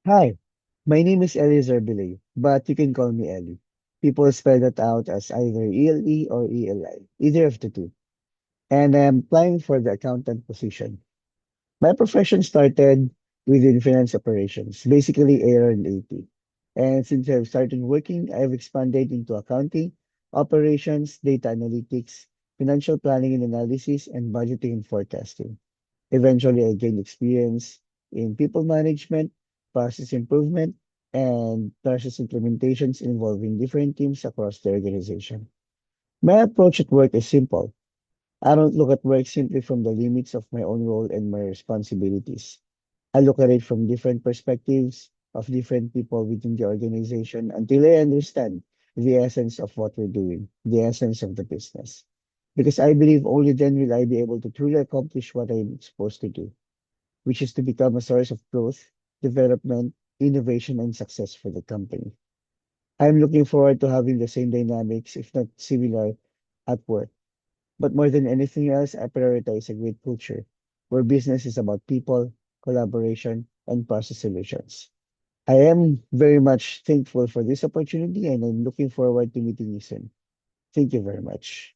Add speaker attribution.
Speaker 1: Hi, my name is Eliezer Bilay, but you can call me Ellie. People spell that out as either ELE or ELI, either of the two. And I'm applying for the accountant position. My profession started within finance operations, basically AR and AP. And since I've started working, I've expanded into accounting, operations, data analytics, financial planning and analysis, and budgeting and forecasting. Eventually, I gained experience in people management, process improvement, and process implementations involving different teams across the organization. My approach at work is simple. I don't look at work simply from the limits of my own role and my responsibilities. I look at it from different perspectives of different people within the organization until I understand the essence of what we're doing, the essence of the business. Because I believe only then will I be able to truly accomplish what I'm supposed to do, which is to become a source of growth, development, innovation, and success for the company. I'm looking forward to having the same dynamics, if not similar, at work. But more than anything else, I prioritize a great culture where business is about people, collaboration, and process solutions. I am very much thankful for this opportunity and I'm looking forward to meeting you soon. Thank you very much.